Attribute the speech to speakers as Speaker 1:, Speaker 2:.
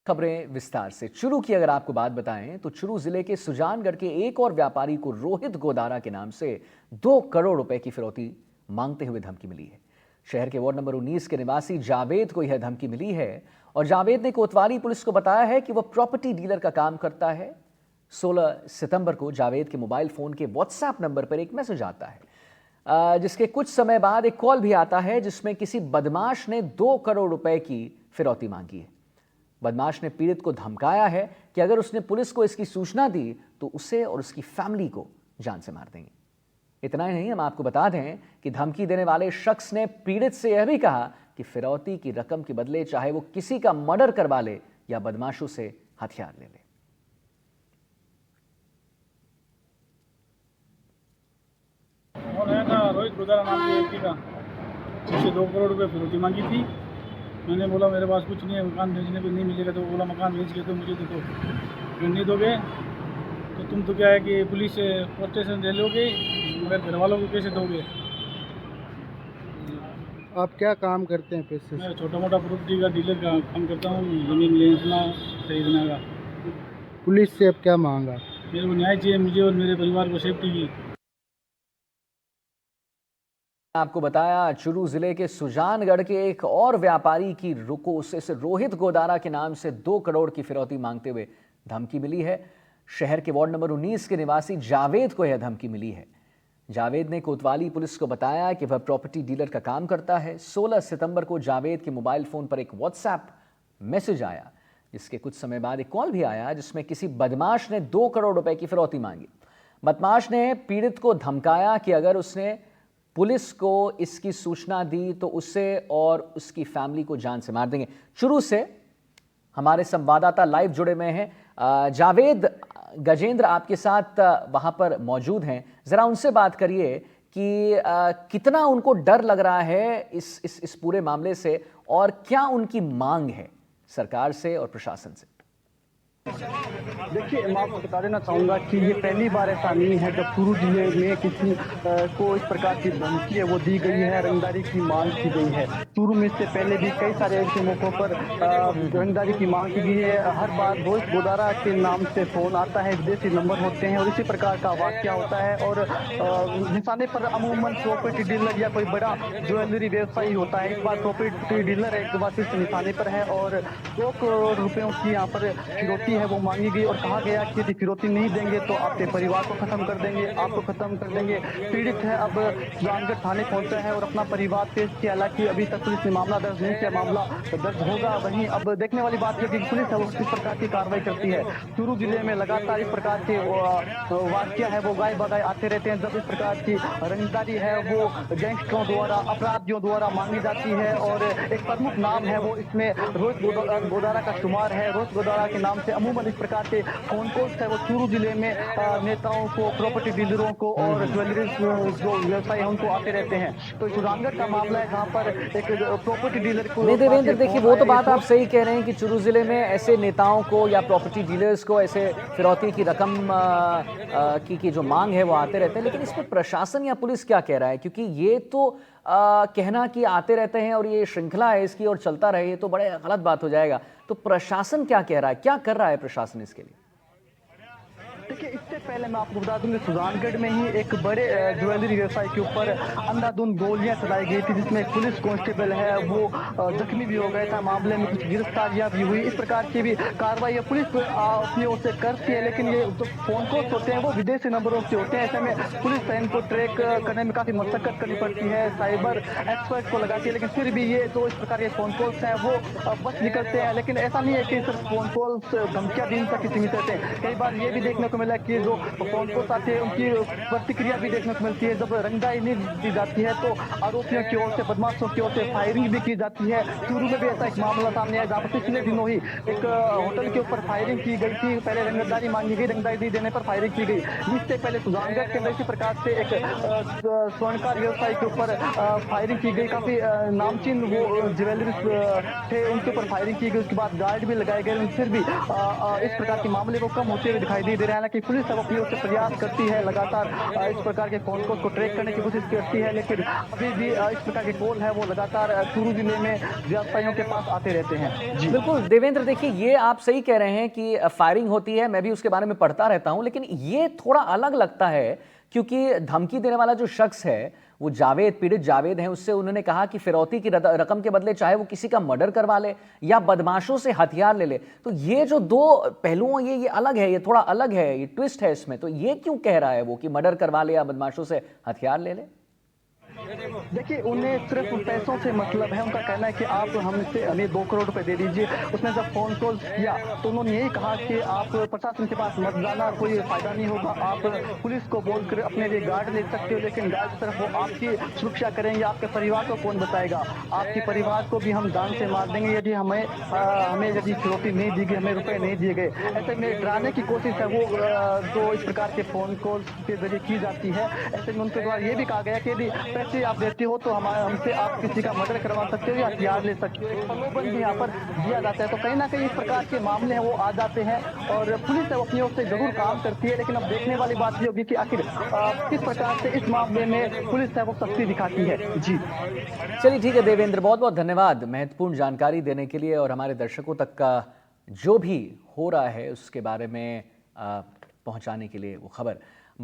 Speaker 1: खबरें विस्तार से। चुरू की अगर आपको बात बताएं तो चुरू जिले के सुजानगढ़ के एक और व्यापारी को रोहित गोदारा के नाम से 2 करोड़ रुपए की फिरौती मांगते हुए धमकी मिली है। शहर के वार्ड नंबर 19 के निवासी जावेद को यह धमकी मिली है और जावेद ने कोतवाली पुलिस को बताया है कि वह प्रॉपर्टी डीलर का काम करता है। 16 सितंबर को जावेद के मोबाइल फोन के व्हाट्सएप नंबर पर एक मैसेज आता है, जिसके कुछ समय बाद एक कॉल भी आता है जिसमें किसी बदमाश ने 2 करोड़ रुपए की फिरौती मांगी है। बदमाश ने पीड़ित को धमकाया है कि अगर उसने पुलिस को इसकी सूचना दी तो उसे और उसकी फैमिली को जान से मार देंगे। इतना ही नहीं, हम आपको बता दें कि धमकी देने वाले शख्स ने पीड़ित से यह भी कहा कि फिरौती की रकम के बदले चाहे वो किसी का मर्डर करवा ले या बदमाशों से हथियार ले ले।
Speaker 2: रोहित गोदारा नाम के व्यक्ति का मुझसे 2 करोड़ रुपए फिरौती मांगी थी। मैंने बोला मेरे पास कुछ नहीं है, मकान बेचने को नहीं मिलेगा। तो बोला मकान बेच के तो मुझे देखो, अगर नहीं दोगे तो तुम तो क्या है कि पुलिस से प्रोटेक्शन ले लोगे, मगर घर वालों को कैसे दोगे।
Speaker 3: आप क्या काम करते हैं पैसे से?
Speaker 2: मैं छोटा मोटा प्रॉपर्टी का डीलर का काम करता हूँ, ज़मीन लेना खरीदने का।
Speaker 3: पुलिस से अब क्या मांगा?
Speaker 2: मेरे को न्याय चाहिए, मुझे और मेरे परिवार को सेफ्टी की।
Speaker 1: आपको बताया चुरू जिले के सुजानगढ़ के एक और व्यापारी की से रोहित गोदारा के नाम से 2 करोड़ की फिरौती मांगते हुए धमकी मिली है। शहर के वार्ड नंबर 19 के निवासी जावेद को यह धमकी मिली है। जावेद ने कोतवाली पुलिस को बताया कि वह प्रॉपर्टी डीलर का काम करता है। 16 सितंबर को जावेद के मोबाइल फोन पर एक व्हाट्सएप मैसेज आया, जिसके कुछ समय बाद एक कॉल भी आया जिसमें किसी बदमाश ने 2 करोड़ रुपए की फिरौती मांगी। बदमाश ने पीड़ित को धमकाया कि अगर उसने पुलिस को इसकी सूचना दी तो उसे और उसकी फैमिली को जान से मार देंगे। चुरू से हमारे संवाददाता लाइव जुड़े हुए हैं। जावेद, गजेंद्र आपके साथ वहां पर मौजूद हैं। जरा उनसे बात करिए कि कितना उनको डर लग रहा है इस पूरे मामले से और क्या उनकी मांग है सरकार से और प्रशासन से।
Speaker 4: देखिए, मैं आपको बता देना चाहूँगा कि ये पहली बार ऐसा नहीं है जब चुरू जिले में किसी को इस प्रकार की धमकी है वो दी गई है, रंगदारी की मांग की गई है। चुरू में इससे पहले भी कई सारे ऐसे मौक़ों पर रंगदारी की मांग की गई है। हर बार रोहित गोदारा के नाम से फ़ोन आता है, विदेशी नंबर होते हैं और इसी प्रकार का वाक़या होता है और निशाने पर अमूमन प्रॉपर्टी डीलर या कोई बड़ा ज्वेलरी व्यवसायी होता है। एक बार प्रॉपर्टी डीलर एक बार फिर से निशाने पर है और 2 करोड़ रुपयों की यहाँ पर फिरौती है वो मांगी गई और कहा गया कि यदि फिरौती नहीं देंगे तो आपके परिवार को खत्म कर देंगे, आपको खत्म कर देंगे। पीड़ित है अब सुजानगढ़ थाने पहुंचा है और अपना परिवार पेश किया। हालांकि अभी तक पुलिस ने मामला दर्ज नहीं किया, मामला दर्ज होगा। वहीं अब देखने वाली बात है कि पुलिस है वो किस प्रकार की कार्रवाई करती है। चुरू जिले में लगातार इस प्रकार के वाकया है वो गाय बगाए आते रहते हैं। जब इस प्रकार की रंगदारी है वो गैंगस्टरों द्वारा, अपराधियों द्वारा मांगी जाती है और एक प्रमुख नाम है वो इसमें रोहित गोदारा का शुमार है। रोहित गोदारा के नाम से अमूमन इस प्रकार के फोन कॉल्स है वो चुरू जिले में नेताओं को, प्रॉपर्टी डीलरों को और ज्वेलरी जो व्यवसायी है उनको आते रहते हैं। तो सुजानगढ़ का मामला है जहाँ पर एक प्रॉपर्टी डीलर को।
Speaker 1: नहीं देवेंद्र, देखिए वो तो बात आप सही कह रहे हैं कि चुरू जिले में ऐसे नेताओं को या प्रॉपर्टी डीलर्स को ऐसे फिरौती की रकम की जो मांग है वो आते रहते हैं, लेकिन इस पर प्रशासन या पुलिस क्या कह रहा है? क्योंकि ये तो कहना कि आते रहते हैं और ये श्रृंखला है इसकी और चलता रहे, ये तो बड़े गलत बात हो जाएगा। तो प्रशासन क्या कह रहा है, क्या कर रहा है प्रशासन इसके लिए?
Speaker 4: देखिए, इससे पहले मैं आपको बता दूं कि सुजानगढ़ में ही एक बड़े ज्वेलरी व्यवसायी के ऊपर अंधाधुंध गोलियां चलाई गई थी, जिसमें एक पुलिस कांस्टेबल है वो जख्मी भी हो गया था। मामले में कुछ गिरफ्तारियां भी हुई। इस प्रकार की भी कार्रवाई पुलिस अपनी ओर से करती है, लेकिन ये जो फोन कॉल्स होते हैं वो विदेशी नंबरों से होते हैं। ऐसे में पुलिस इनको ट्रैक करने में काफी मशक्कत करनी पड़ती है, साइबर एक्सपर्ट को लगाती है, लेकिन फिर भी ये जो इस प्रकार के फोन कॉल्स हैं वो बच निकलते हैं। लेकिन ऐसा नहीं है कि सिर्फ फोन कॉल्स धमकियां दिन तक ही सीमित रहते हैं। कई बार ये भी देखने को मिला कि जो फोन कॉल्स आते हैं उनकी प्रतिक्रिया भी देखने को मिलती है। जब रंगदारी नहीं दी जाती है तो आरोपियों की ओर से, बदमाशों की ओर से फायरिंग भी की जाती है। चुरू में भी ऐसा एक मामला सामने आया जहाँ पर पिछले दिनों ही एक होटल के ऊपर फायरिंग की गई थी। पहले रंगदारी मांगी गई, रंगदारी नहीं देने पर फायरिंग की गई। इससे पहले सुजानगढ़ के अंदर इसी प्रकार से एक स्वर्णकार व्यवसायी के ऊपर फायरिंग की गई। काफी नामचीन वो ज्वेलरी थे, उनके ऊपर फायरिंग की गई। उसके बाद गार्ड भी लगाए गए, फिर भी इस प्रकार के मामले को कम होते हुए दिखाई दे रहा है। हालांकि पुलिस है वो अपनी ओर से प्रयास करती है, लगातार इस प्रकार के कॉल को ट्रैक करने की कोशिश करती है, लेकिन अभी भी इस प्रकार के कॉल है वो लगातार चूरू जिले में व्यवसायियों के पास आते रहते हैं। जी
Speaker 1: बिल्कुल देवेंद्र, देखिए ये आप सही कह रहे हैं कि फायरिंग होती है, मैं भी उसके बारे में पढ़ता रहता हूं, लेकिन ये थोड़ा अलग लगता है क्योंकि धमकी देने वाला जो शख्स है वो जावेद, पीड़ित जावेद हैं, उससे उन्होंने कहा कि फिरौती की रकम के बदले चाहे वो किसी का मर्डर करवा ले या बदमाशों से हथियार ले ले। तो ये जो दो पहलुओं, ये अलग है, ये थोड़ा अलग है, ये ट्विस्ट है इसमें। तो ये क्यों कह रहा है वो कि मर्डर करवा ले या बदमाशों से हथियार ले ले?
Speaker 4: देखिए, उन्हें सिर्फ उन पैसों से मतलब है। उनका कहना है कि आप हमें 2 करोड़ रुपए दे दीजिए। उसने जब फोन कॉल किया तो उन्होंने यही कहा कि आप प्रशासन के पास मत जाना, कोई फायदा नहीं होगा, आप पुलिस को बोलकर अपने लिए गार्ड ले सकते हो, लेकिन गार्ड सिर्फ वो आपकी सुरक्षा करेंगे, आपके परिवार को कौन बताएगा, आपके परिवार को भी हम जान से मार देंगे यदि हमें यदि फिरौती नहीं दी गई, हमें रुपए नहीं दिए गए। ऐसे में डराने की कोशिश है वो जो इस प्रकार के फोन कॉल के जरिए की जाती है। ऐसे में उनके द्वारा ये भी कहा गया कि यदि पैसे आप देते हो तो हमसे आप किसी का मर्डर करवा सकते हो या हथियार ले सकते हो। प्रलोभन भी यहाँ पर दिया जाता है। तो कहीं ना कहीं इस प्रकार के मामले हैं वो आ जाते हैं और पुलिस है वो अपनी ओर से जरूर काम करती है, लेकिन अब देखने वाली बात ये होगी कि आखिर किस प्रकार से इस मामले में पुलिस है वो सख्ती दिखाती है। जी
Speaker 1: चलिए ठीक है देवेंद्र, बहुत बहुत धन्यवाद महत्वपूर्ण जानकारी देने के लिए और हमारे दर्शकों तक का जो भी हो रहा है उसके बारे में पहुंचाने के लिए वो खबर।